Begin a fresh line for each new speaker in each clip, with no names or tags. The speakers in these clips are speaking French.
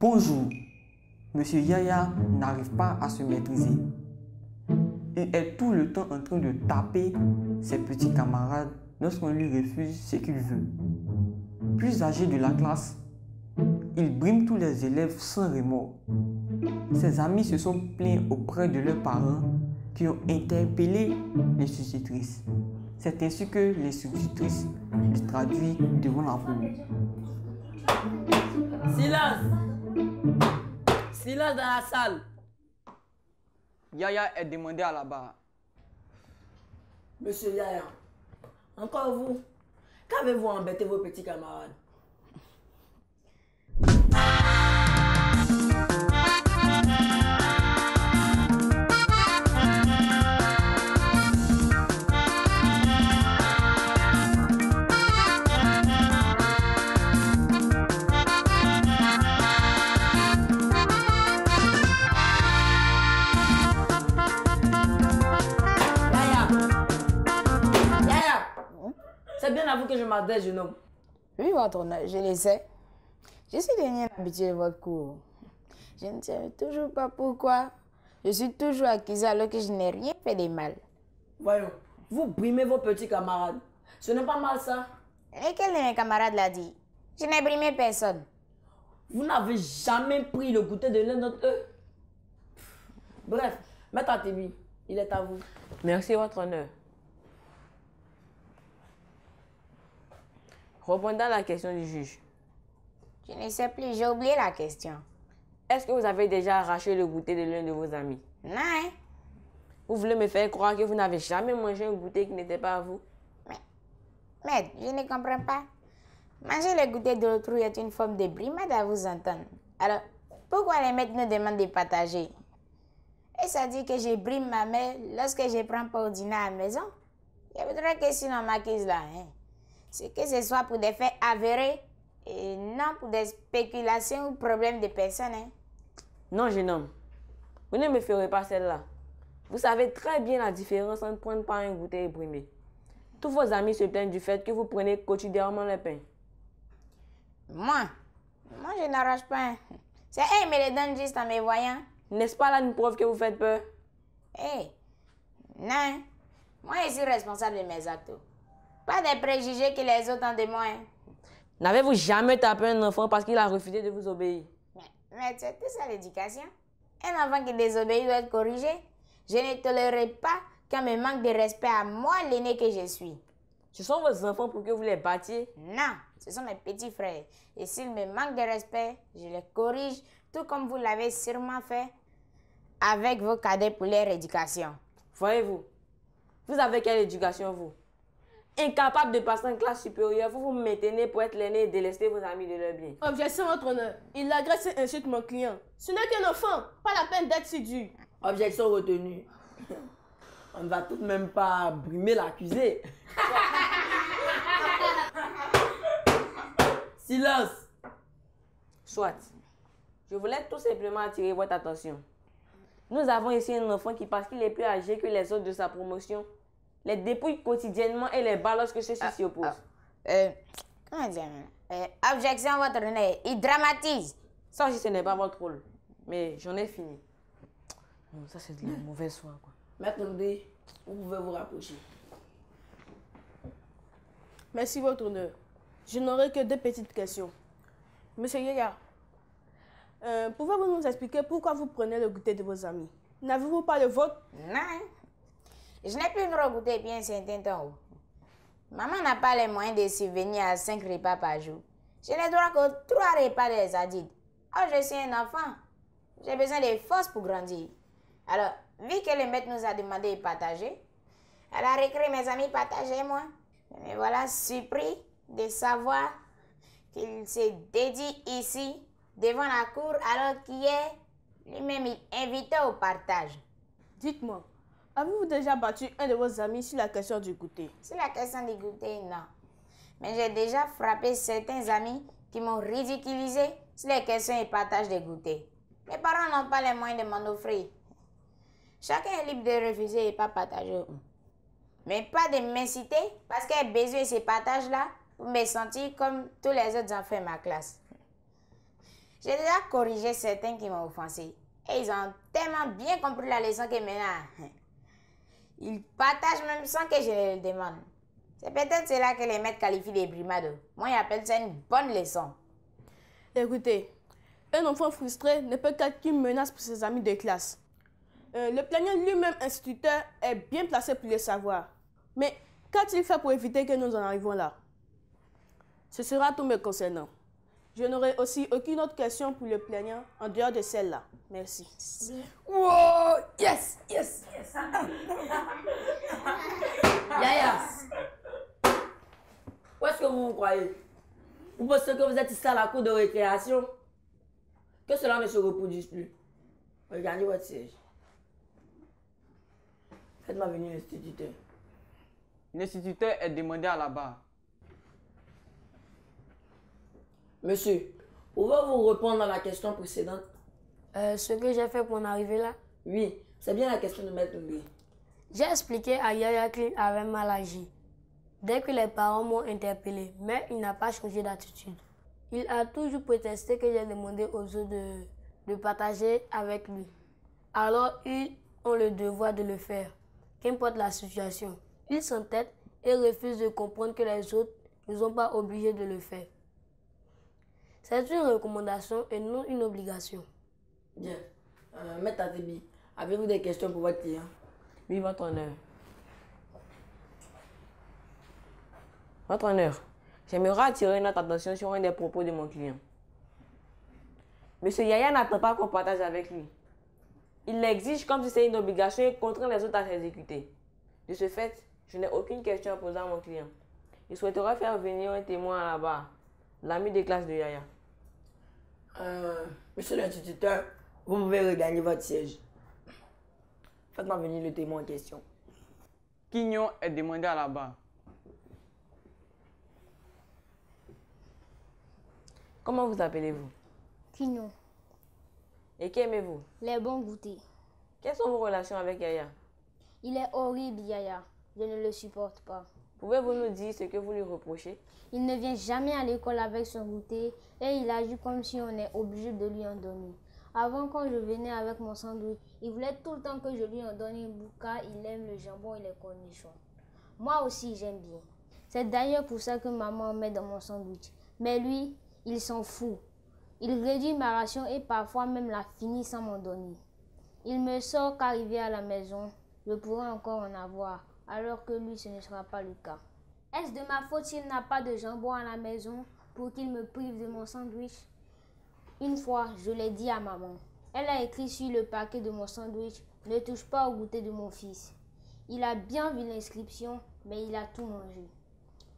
Bonjour. Monsieur Yaya n'arrive pas à se maîtriser. Il est tout le temps en train de taper ses petits camarades lorsqu'on lui refuse ce qu'il veut. Plus âgé de la classe, il brime tous les élèves sans remords. Ses amis se sont plaints auprès de leurs parents qui ont interpellé les institutrices. C'est ainsi que les institutrices les traduisent devant la foule.
Silence! Silence dans la salle!
Yaya est demandé à la barre.
Monsieur Yaya, encore vous? Qu'avez-vous embêté vos petits camarades? C'est bien à vous que je m'adresse, jeune homme.
Oui, votre honneur, je le sais. Je suis devenu habitué de votre cours. Je ne sais toujours pas pourquoi. Je suis toujours accusé alors que je n'ai rien fait de mal.
Voyons, vous brimez vos petits camarades. Ce n'est pas mal ça.
Et quel de mes camarades l'a dit? Je n'ai brimé personne.
Vous n'avez jamais pris le goûter de l'un d'entre eux. Bref, maître Atebi, il est à vous.
Merci, votre honneur. Répondant à la question du juge.
Je ne sais plus, j'ai oublié la question.
Est-ce que vous avez déjà arraché le goûter de l'un de vos amis?
Non, hein?
Vous voulez me faire croire que vous n'avez jamais mangé un goûter qui n'était pas à vous?
Mais je ne comprends pas. Manger le goûter d'autrui est une forme de brimade à vous entendre. Alors, pourquoi les maîtres nous demandent de partager? Et ça dit que je brime ma mère lorsque je prends pour dîner à la maison? Il voudrait que si on m'accuse là, hein? C'est que ce soit pour des faits avérés et non pour des spéculations ou problèmes de personnes. Hein?
Non, jeune homme. Vous ne me ferez pas celle-là. Vous savez très bien la différence entre prendre par un goûter et brimer. Tous vos amis se plaignent du fait que vous prenez quotidiennement le pain.
Moi, je n'arrache pas. Hein. C'est eux qui me les donnent juste en me voyant.
N'est-ce pas là une preuve que vous faites peur?
Non. Moi, je suis responsable de mes actes. Pas des préjugés que les autres ont de moi. Hein.
N'avez-vous jamais tapé un enfant parce qu'il a refusé de vous obéir?
Mais c'est tout ça l'éducation. Un enfant qui désobéit doit être corrigé. Je ne tolérerai pas qu'on me manque de respect à moi, l'aîné que je suis.
Ce sont vos enfants pour que vous les battiez?
Non, ce sont mes petits frères. Et s'ils me manquent de respect, je les corrige, tout comme vous l'avez sûrement fait avec vos cadets pour leur éducation.
Voyez-vous, vous avez quelle éducation, vous? Incapable de passer en classe supérieure, vous vous maintenez pour être l'aîné et délester vos amis de leur bien.
Objection, votre honneur. Il agresse et insulte mon client. Ce n'est qu'un enfant. Pas la peine d'être si dur.
Objection retenue. On ne va tout de même pas brimer l'accusé. Silence.
Soit. Je voulais tout simplement attirer votre attention. Nous avons ici un enfant qui, parce qu'il est plus âgé que les autres de sa promotion, les dépouille quotidiennement et les bat lorsque ceux-ci s'y opposent.
Comment dire? Objection, votre honneur. Il dramatise.
Ça aussi, ce n'est pas votre rôle. Mais j'en ai fini. Non, ça, c'est de la mauvaise foi, quoi.
Maître Ndé, vous pouvez vous rapprocher.
Merci, votre honneur. Je n'aurai que deux petites questions. Monsieur Yaya, pouvez-vous nous expliquer pourquoi vous prenez le goûter de vos amis? N'avez-vous pas le vôtre?
Non. Je n'ai plus le droit de goûter bien un certain temps. Maman n'a pas les moyens de subvenir à 5 repas par jour. Je n'ai droit que 3 repas des adultes. Oh, je suis un enfant. J'ai besoin de force pour grandir. Alors, vu que le maître nous a demandé de partager, à la récré, mes amis partageaient moi. Me voilà surpris de savoir qu'il se dédie ici, devant la cour, alors qu'hier, lui-même il invitait au partage.
Dites-moi, avez-vous déjà battu un de vos amis sur la question du goûter?
Sur la question du goûter, non. Mais j'ai déjà frappé certains amis qui m'ont ridiculisé sur les questions et partage des goûters. Mes parents n'ont pas les moyens de m'en offrir. Chacun est libre de refuser et pas partager. Mais pas de m'inciter parce qu'il y a besoin de ces partages-là pour me sentir comme tous les autres enfants de ma classe. J'ai déjà corrigé certains qui m'ont offensé. Et ils ont tellement bien compris la leçon que maintenant, ils partagent même sans que je ne le demande. C'est peut-être cela que les maîtres qualifient des brimades. Moi, j'appelle ça une bonne leçon.
Écoutez, un enfant frustré ne peut qu'être qu'une menace pour ses amis de classe. Le plaignant lui-même instituteur est bien placé pour le savoir. Mais qu'a-t-il fait pour éviter que nous en arrivions là? Ce sera tout me concernant. Je n'aurai aussi aucune autre question pour le plaignant en dehors de celle-là. Merci.
Wow! Yes! Yes! Yes! Yaya! Où est-ce que vous vous croyez? Vous pensez que vous êtes ici à la cour de récréation? Que cela ne se reproduise plus. Regardez votre siège. Faites-moi venir l'instituteur.
L'instituteur est demandé à la barre.
Monsieur, pouvez-vous répondre à la question précédente?
Ce que j'ai fait pour en arriver là,
Oui, c'est bien la question de Maître Ndoye.
j'ai expliqué à Yaya qu'il avait mal agi. Dès que les parents m'ont interpellé, mais il n'a pas changé d'attitude. Il a toujours protesté que j'ai demandé aux autres de partager avec lui. Alors ils ont le devoir de le faire, qu'importe la situation. Ils s'entêtent et refusent de comprendre que les autres ne sont pas obligés de le faire. C'est une recommandation et non une obligation.
Bien. Maître Atebi, avez-vous des questions pour votre client?
Oui, votre honneur. Votre honneur, j'aimerais attirer notre attention sur un des propos de mon client. Monsieur Yaya n'attend pas qu'on partage avec lui. Il l'exige comme si c'était une obligation et contraint les autres à s'exécuter. De ce fait, je n'ai aucune question à poser à mon client. Il souhaiterait faire venir un témoin à la barre, l'ami de classe de Yaya.
Monsieur l'instituteur, vous pouvez regagner votre siège. Faites-moi venir le témoin en question.
Quignon est demandé à la barre.
Comment vous appelez-vous?
Quignon,
Et qu'aimez-vous?
les bons goûters.
Quelles sont vos relations avec Yaya?
Il est horrible, Yaya. Je ne le supporte pas.
Pouvez-vous nous dire ce que vous lui reprochez?
Il ne vient jamais à l'école avec son goûter et il agit comme si on est obligé de lui en donner. Avant, quand je venais avec mon sandwich, il voulait tout le temps que je lui en donne une boule car il aime le jambon et les cornichons. Moi aussi, j'aime bien. C'est d'ailleurs pour ça que maman en met dans mon sandwich. Mais lui, il s'en fout. Il réduit ma ration et parfois même la finit sans m'en donner. Il me sort qu'arrivé à la maison, je pourrais encore en avoir, alors que lui, ce ne sera pas le cas. Est-ce de ma faute s'il n'a pas de jambon à la maison pour qu'il me prive de mon sandwich? Une fois, je l'ai dit à maman. Elle a écrit sur le paquet de mon sandwich « Ne touche pas au goûter de mon fils ». Il a bien vu l'inscription, mais il a tout mangé.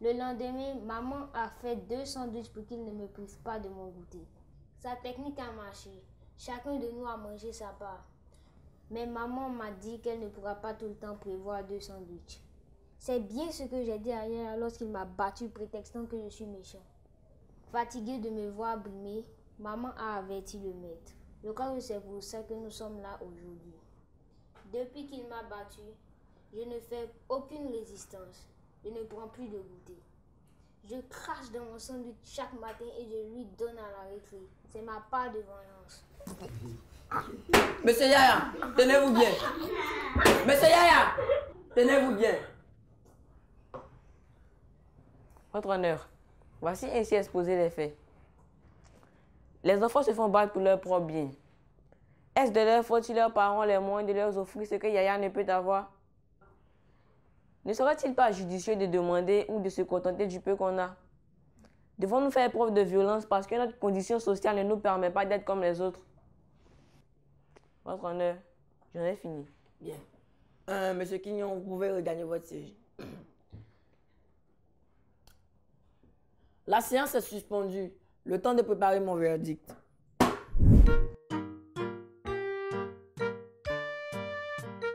Le lendemain, maman a fait 2 sandwichs pour qu'il ne me prive pas de mon goûter. Sa technique a marché. Chacun de nous a mangé sa part. Mais maman m'a dit qu'elle ne pourra pas tout le temps prévoir 2 sandwichs. C'est bien ce que j'ai dit à Yaya lorsqu'il m'a battu prétextant que je suis méchant. Fatigué de me voir brimer, maman a averti le maître. Je crois que c'est pour ça que nous sommes là aujourd'hui. Depuis qu'il m'a battu, je ne fais aucune résistance. Je ne prends plus de goûter. Je crache dans mon sandwich chaque matin et je lui donne à la récré. C'est ma part de vengeance.
Monsieur Yaya, tenez-vous bien. Monsieur Yaya, tenez-vous bien.
Votre honneur, voici ainsi exposé les faits. Les enfants se font battre pour leur propre bien. Est-ce de leur faute si leurs parents ont les moyens de leur offrir ce que Yaya ne peut avoir? Ne serait-il pas judicieux de demander ou de se contenter du peu qu'on a? Devons-nous faire preuve de violence parce que notre condition sociale ne nous permet pas d'être comme les autres? Votre honneur, j'en ai fini.
Bien. Monsieur Quignon, vous pouvez regagner votre siège. La séance est suspendue. Le temps de préparer mon verdict.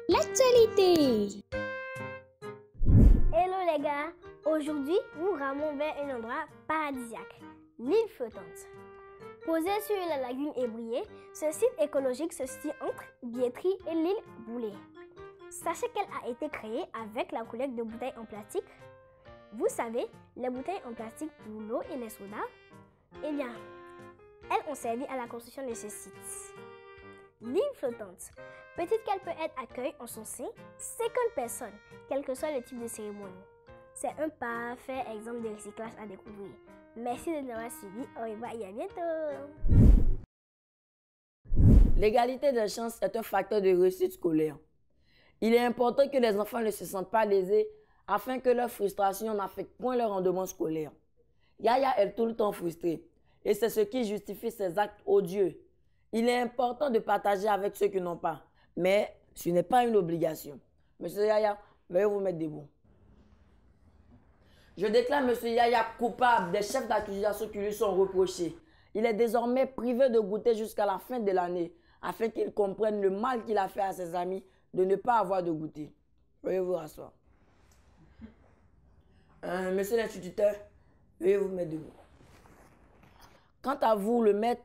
L'actualité. Hello les gars, aujourd'hui nous ramons vers un endroit paradisiaque, l'île flottante. Posé sur la lagune ébriée, ce site écologique se situe entre Biétry et l'île Boulay. Sachez qu'elle a été créée avec la collecte de bouteilles en plastique. Vous savez, les bouteilles en plastique pour l'eau et les sodas. Eh bien, Elles ont servi à la construction de ce site. L'île flottante. Petite qu'elle peut être, accueille en son sein 50 personnes, quel que soit le type de cérémonie. C'est un parfait exemple de recyclage à découvrir. Merci de nous avoir suivis. Au revoir et à bientôt.
L'égalité des chances est un facteur de réussite scolaire. Il est important que les enfants ne se sentent pas lésés afin que leur frustration n'affecte point leur rendement scolaire. Yaya est tout le temps frustrée et c'est ce qui justifie ses actes odieux. Il est important de partager avec ceux qui n'ont pas, mais ce n'est pas une obligation. Monsieur Yaya, veuillez vous mettre debout. Je déclare Monsieur Yaya coupable des chefs d'accusation qui lui sont reprochés. Il est désormais privé de goûter jusqu'à la fin de l'année afin qu'il comprenne le mal qu'il a fait à ses amis de ne pas avoir de goûter. Veuillez vous rasseoir. Monsieur l'instituteur, veuillez vous mettre debout. Quant à vous, le maître,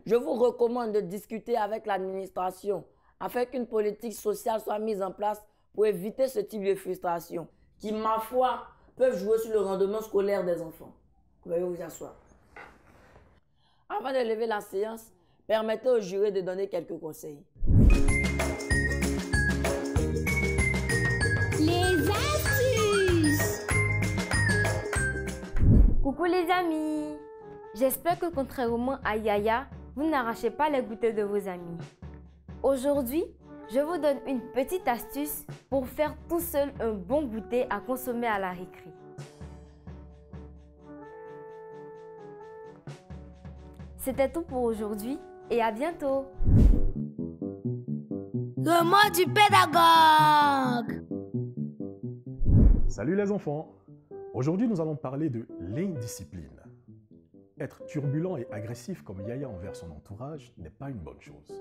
je vous recommande de discuter avec l'administration afin qu'une politique sociale soit mise en place pour éviter ce type de frustration qui, ma foi, peuvent jouer sur le rendement scolaire des enfants. Veuillez vous asseoir. Avant de lever la séance, permettez au jury de donner quelques conseils.
Les astuces.
Coucou les amis! J'espère que contrairement à Yaya, vous n'arrachez pas les goûters de vos amis. Aujourd'hui, je vous donne une petite astuce pour faire tout seul un bon goûter à consommer à la récré. C'était tout pour aujourd'hui et à bientôt!
Le mot du pédagogue.
Salut les enfants! Aujourd'hui, nous allons parler de l'indiscipline. Être turbulent et agressif comme Yaya envers son entourage n'est pas une bonne chose.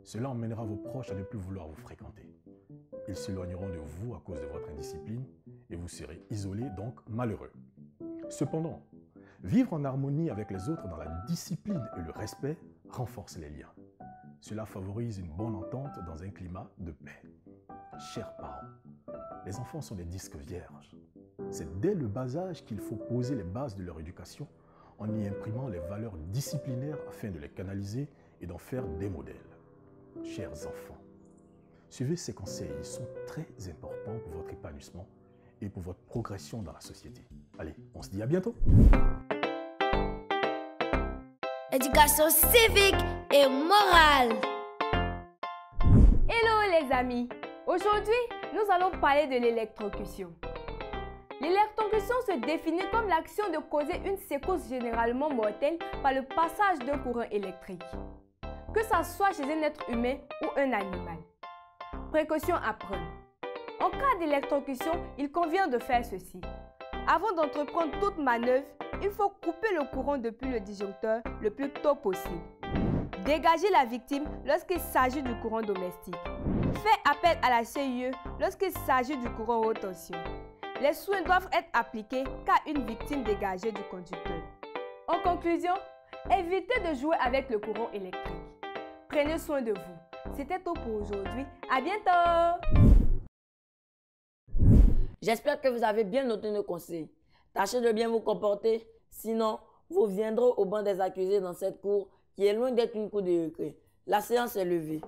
Cela emmènera vos proches à ne plus vouloir vous fréquenter. Ils s'éloigneront de vous à cause de votre indiscipline et vous serez isolé, donc malheureux. Cependant, vivre en harmonie avec les autres dans la discipline et le respect renforce les liens. Cela favorise une bonne entente dans un climat de paix. Chers parents, les enfants sont des disques vierges. C'est dès le bas âge qu'il faut poser les bases de leur éducation en y imprimant les valeurs disciplinaires afin de les canaliser et d'en faire des modèles. Chers enfants, suivez ces conseils, ils sont très importants pour votre épanouissement et pour votre progression dans la société. Allez, on se dit à bientôt.
Éducation civique et morale.
Hello les amis! Aujourd'hui, nous allons parler de l'électrocution. L'électrocution se définit comme l'action de causer une secousse généralement mortelle par le passage d'un courant électrique, que ce soit chez un être humain ou un animal. Précaution à prendre. En cas d'électrocution, il convient de faire ceci. Avant d'entreprendre toute manœuvre, il faut couper le courant depuis le disjoncteur le plus tôt possible. Dégager la victime lorsqu'il s'agit du courant domestique. Faire appel à la CIE lorsqu'il s'agit du courant haute tension. Les soins doivent être appliqués qu'à une victime dégagée du conducteur. En conclusion, évitez de jouer avec le courant électrique. Prenez soin de vous. C'était tout pour aujourd'hui. À bientôt!
J'espère que vous avez bien noté nos conseils. Tâchez de bien vous comporter, sinon vous viendrez au banc des accusés dans cette cour qui est loin d'être une cour de récré. La séance est levée.